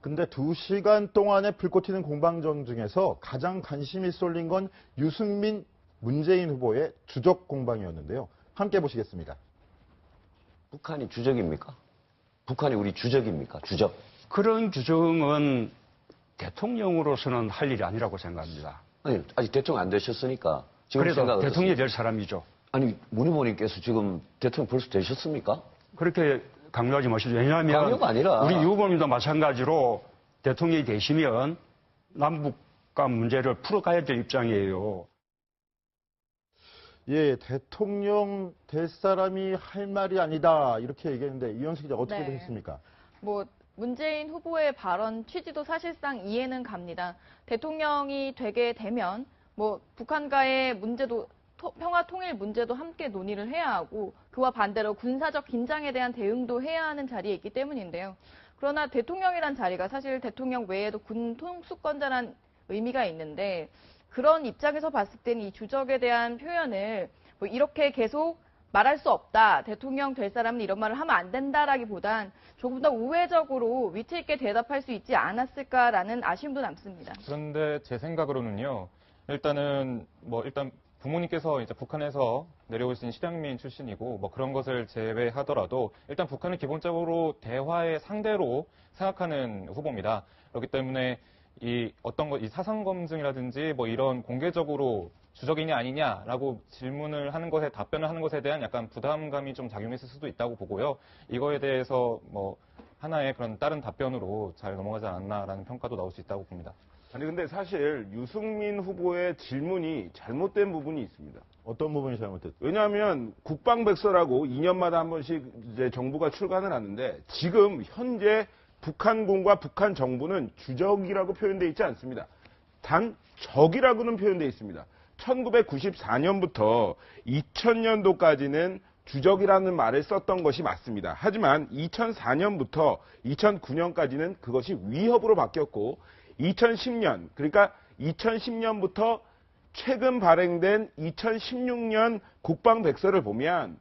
근데 2시간 동안에 불꽃 튀는 공방전 중에서 가장 관심이 쏠린 건 유승민, 문재인 후보의 주적 공방이었는데요. 함께 보시겠습니다. 북한이 주적입니까? 북한이 우리 주적입니까? 주적. 그런 규정은 대통령으로서는 할 일이 아니라고 생각합니다. 아니, 아직 대통령 안 되셨으니까. 지금 그래도 생각 대통령이 어떻습니까? 될 사람이죠. 아니, 문 후보님께서 지금 대통령 벌써 되셨습니까? 그렇게 강요하지 마시죠. 왜냐하면 강요가 아니라 우리 유 후보님도 마찬가지로 대통령이 되시면 남북 간 문제를 풀어가야 될 입장이에요. 예, 대통령 될 사람이 할 말이 아니다 이렇게 얘기했는데 이현수 기자 어떻게 네. 보셨습니까? 문재인 후보의 발언 취지도 사실상 이해는 갑니다. 대통령이 되게 되면 북한과의 문제도 평화 통일 문제도 함께 논의를 해야 하고 그와 반대로 군사적 긴장에 대한 대응도 해야 하는 자리에 있기 때문인데요. 그러나 대통령이란 자리가 사실 대통령 외에도 군 통수권자란 의미가 있는데 그런 입장에서 봤을 때는 이 주적에 대한 표현을 이렇게 계속 말할 수 없다. 대통령 될 사람은 이런 말을 하면 안 된다라기보단 조금 더 우회적으로 위트 있게 대답할 수 있지 않았을까라는 아쉬움도 남습니다. 그런데 제 생각으로는요. 일단 부모님께서 이제 북한에서 내려오신 실향민 출신이고 그런 것을 제외하더라도 일단 북한은 기본적으로 대화의 상대로 생각하는 후보입니다. 그렇기 때문에 이 사상 검증이라든지 이런 공개적으로 주적이냐 아니냐라고 질문을 하는 것에 답변을 하는 것에 대한 약간 부담감이 좀 작용했을 수도 있다고 보고요. 이거에 대해서 하나의 그런 다른 답변으로 잘 넘어가지 않았나라는 평가도 나올 수 있다고 봅니다. 아니 근데 사실 유승민 후보의 질문이 잘못된 부분이 있습니다. 어떤 부분이 잘못됐죠? 왜냐하면 국방백서라고 2년마다 한 번씩 이제 정부가 출간을 하는데 지금 현재 북한군과 북한 정부는 주적이라고 표현되어 있지 않습니다. 단 적이라고는 표현되어 있습니다. 1994년부터 2000년도까지는 주적이라는 말을 썼던 것이 맞습니다. 하지만 2004년부터 2009년까지는 그것이 위협으로 바뀌었고 2010년, 그러니까 2010년부터 최근 발행된 2016년 국방백서를 보면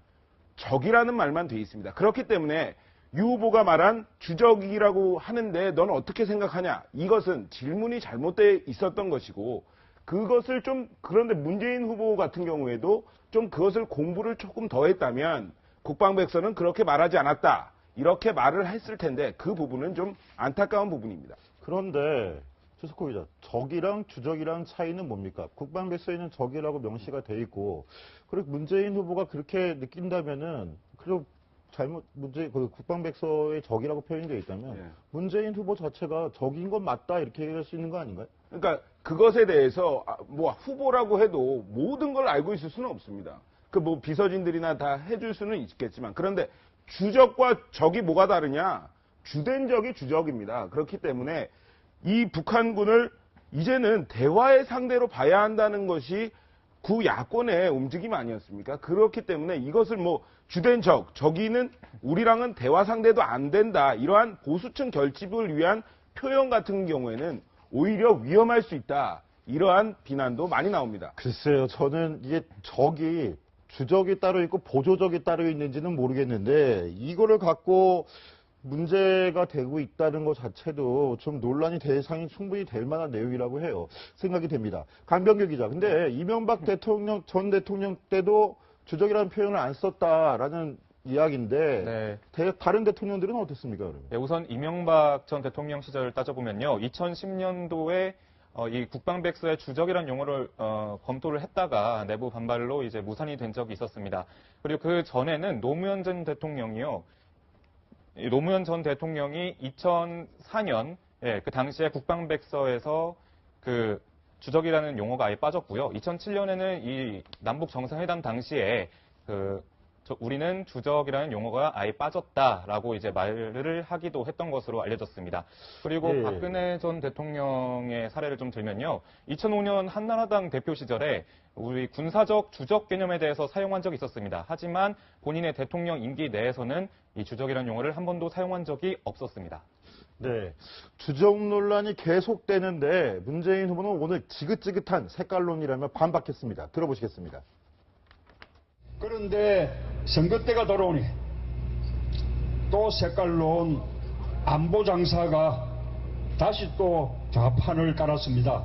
적이라는 말만 돼 있습니다. 그렇기 때문에 유 후보가 말한 주적이라고 하는데 넌 어떻게 생각하냐? 이것은 질문이 잘못되어 있었던 것이고 그것을 그런데 문재인 후보 같은 경우에도 좀 그것을 공부를 조금 더 했다면 국방백서는 그렇게 말하지 않았다. 이렇게 말을 했을 텐데 그 부분은 좀 안타까운 부분입니다. 그런데 최석호 기자, 적이랑 주적이랑 차이는 뭡니까? 국방백서에는 적이라고 명시가 돼 있고 그리고 문재인 후보가 그렇게 느낀다면은 국방백서에 적이라고 표현되어 있다면 예. 문재인 후보 자체가 적인 건 맞다 이렇게 얘기할 수 있는 거 아닌가요? 그러니까 그것에 대해서 후보라고 해도 모든 걸 알고 있을 수는 없습니다. 비서진들이나 다 해줄 수는 있겠지만 그런데 주적과 적이 뭐가 다르냐? 주된 적이 주적입니다. 그렇기 때문에 이 북한군을 이제는 대화의 상대로 봐야 한다는 것이 구야권의 움직임 아니었습니까? 그렇기 때문에 이것을 주된 적이는 우리랑은 대화 상대도 안 된다. 이러한 보수층 결집을 위한 표현 같은 경우에는 오히려 위험할 수 있다. 이러한 비난도 많이 나옵니다. 글쎄요, 저는 이게 적이 주적이 따로 있고 보조적이 따로 있는지는 모르겠는데 이거를 갖고 문제가 되고 있다는 것 자체도 좀 논란이 대상이 충분히 될 만한 내용이라고 해요. 생각이 됩니다. 강병규 기자, 근데 이명박 전 대통령 때도 주적이라는 표현을 안 썼다라는 이야기인데 다른 대통령들은 어땠습니까? 그러면? 네, 우선 이명박 전 대통령 시절을 따져보면요. 2010년도에 이 국방백서의 주적이라는 용어를 검토를 했다가 내부 반발로 이제 무산이 된 적이 있었습니다. 그리고 그 전에는 노무현 전 대통령이요. 노무현 전 대통령이 2004년 그 당시에 국방백서에서 그 주적이라는 용어가 아예 빠졌고요. 2007년에는 이 남북 정상회담 당시에 우리는 주적이라는 용어가 아예 빠졌다라고 이제 말을 하기도 했던 것으로 알려졌습니다. 그리고 박근혜 전 대통령의 사례를 좀 들면요. 2005년 한나라당 대표 시절에 우리 군사적 주적 개념에 대해서 사용한 적이 있었습니다. 하지만 본인의 대통령 임기 내에서는 이 주적이라는 용어를 한 번도 사용한 적이 없었습니다. 네, 주적 논란이 계속되는데 문재인 후보는 오늘 지긋지긋한 색깔론이라며 반박했습니다. 들어보시겠습니다. 그런데 선거 때가 돌아오니 또 색깔론 안보 장사가 다시 또 좌판을 깔았습니다.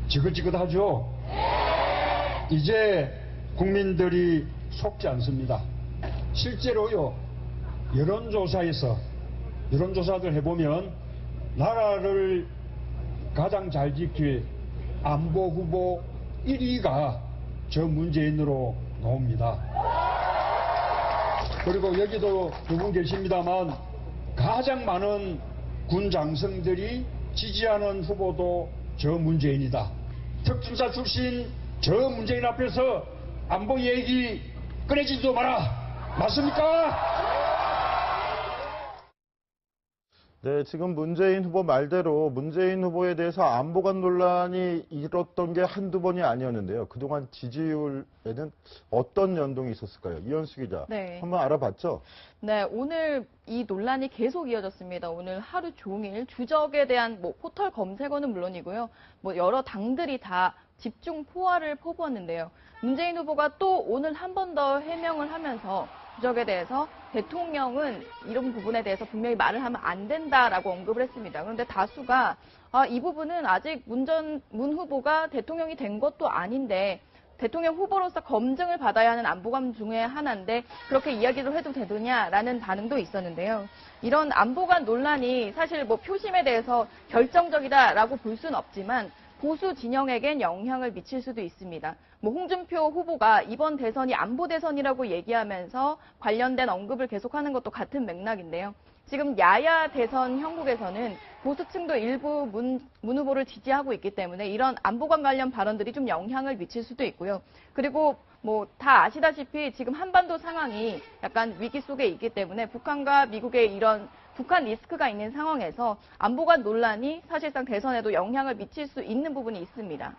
지긋지긋하죠? 이제 국민들이 속지 않습니다. 실제로요, 여론조사들 해보면 나라를 가장 잘 지킬 안보 후보 1위가 저 문재인으로 나옵니다. 그리고 여기도 두 분 계십니다만 가장 많은 군 장성들이 지지하는 후보도 저 문재인이다. 특수사 출신 저 문재인 앞에서 안보 얘기 꺼내지도 마라. 맞습니까? 네, 지금 문재인 후보 말대로 문재인 후보에 대해서 안보관 논란이 일었던 게 한두 번이 아니었는데요. 그동안 지지율에는 어떤 연동이 있었을까요? 이현수 기자, 네. 한번 알아봤죠? 네, 오늘 이 논란이 계속 이어졌습니다. 오늘 하루 종일 주적에 대한 포털 검색어는 물론이고요. 여러 당들이 다 집중 포화를 퍼부었는데요. 문재인 후보가 또 오늘 한 번 더 해명을 하면서 주적에 대해서 대통령은 이런 부분에 대해서 분명히 말을 하면 안 된다라고 언급을 했습니다. 그런데 다수가 이 부분은 아직 문 후보가 대통령이 된 것도 아닌데 대통령 후보로서 검증을 받아야 하는 안보관 중에 하나인데 그렇게 이야기를 해도 되느냐라는 반응도 있었는데요. 이런 안보관 논란이 사실 표심에 대해서 결정적이다라고 볼 수는 없지만 보수 진영에겐 영향을 미칠 수도 있습니다. 홍준표 후보가 이번 대선이 안보 대선이라고 얘기하면서 관련된 언급을 계속하는 것도 같은 맥락인데요. 지금 야야 대선 형국에서는 보수층도 일부 문 후보를 지지하고 있기 때문에 이런 안보관 관련 발언들이 좀 영향을 미칠 수도 있고요. 그리고 다 아시다시피 지금 한반도 상황이 약간 위기 속에 있기 때문에 북한과 미국의 이런 북한 리스크가 있는 상황에서 안보관 논란이 사실상 대선에도 영향을 미칠 수 있는 부분이 있습니다.